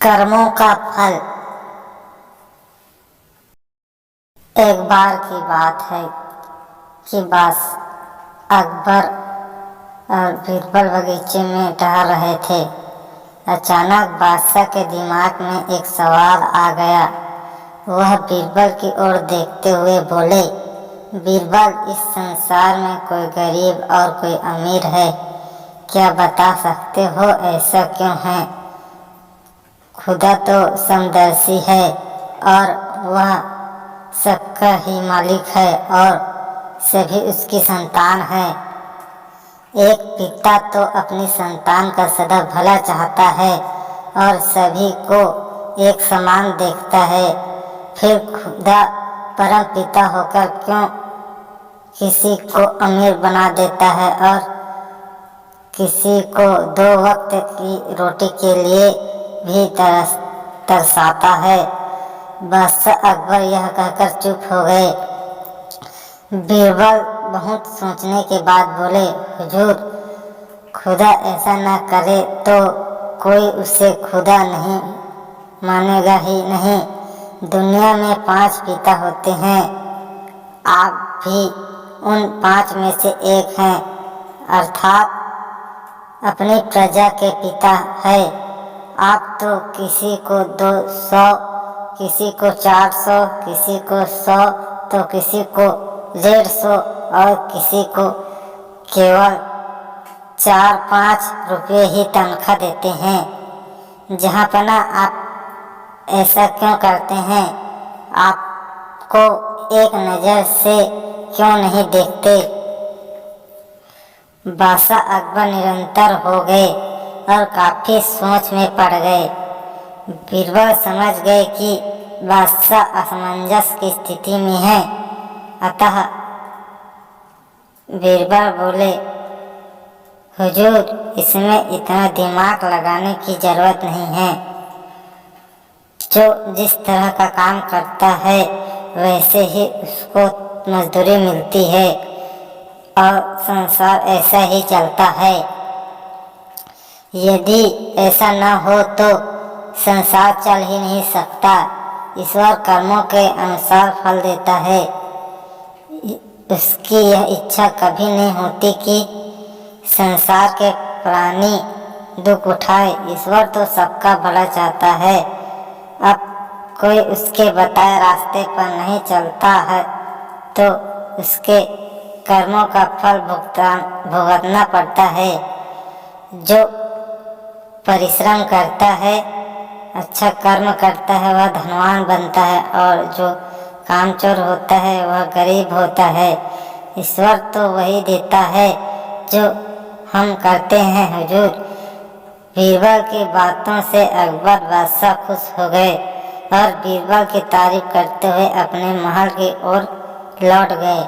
कर्मों का फल। एक बार की बात है कि अकबर और बीरबल बगीचे में टहल रहे थे। अचानक बादशाह के दिमाग में एक सवाल आ गया। वह बीरबल की ओर देखते हुए बोले, बीरबल, इस संसार में कोई गरीब और कोई अमीर है, क्या बता सकते हो ऐसा क्यों है? खुदा तो समदर्शी है और वह सबका ही मालिक है और सभी उसकी संतान है। एक पिता तो अपनी संतान का सदा भला चाहता है और सभी को एक समान देखता है। फिर खुदा परम पिता होकर क्यों किसी को अमीर बना देता है और किसी को 2 वक्त की रोटी के लिए भी तरसाता है? बादशाह अकबर यह कहकर चुप हो गए। बीरबल बहुत सोचने के बाद बोले, हुजूर, खुदा ऐसा न करे तो कोई उसे खुदा नहीं मानेगा ही नहीं। दुनिया में 5 पिता होते हैं, आप भी उन 5 में से एक हैं, अर्थात अपनी प्रजा के पिता है। आप तो किसी को 200, किसी को 400, किसी को 100 तो किसी को 150 और किसी को केवल 4-5 रुपये ही तनख्वाह देते हैं। जहाँपना आप ऐसा क्यों करते हैं? आपको एक नज़र से क्यों नहीं देखते? बादशाह अकबर निरंतर हो गए और काफी सोच में पड़ गए। बीरबल समझ गए कि बादशाह असमंजस की स्थिति में है, अतः बीरबल बोले, हुजूर, इसमें इतना दिमाग लगाने की जरूरत नहीं है। जो जिस तरह का काम करता है वैसे ही उसको मजदूरी मिलती है और संसार ऐसा ही चलता है। यदि ऐसा न हो तो संसार चल ही नहीं सकता। ईश्वर कर्मों के अनुसार फल देता है। उसकी यह इच्छा कभी नहीं होती कि संसार के प्राणी दुख उठाए। ईश्वर तो सबका भला चाहता है। अब कोई उसके बताए रास्ते पर नहीं चलता है तो उसके कर्मों का फल भुगतना पड़ता है। जो परिश्रम करता है, अच्छा कर्म करता है, वह धनवान बनता है और जो कामचोर होता है वह गरीब होता है। ईश्वर तो वही देता है जो हम करते हैं, हुजूर। बीरबल की बातों से अकबर बादशाह खुश हो गए और बीरबल की तारीफ करते हुए अपने महल की ओर लौट गए।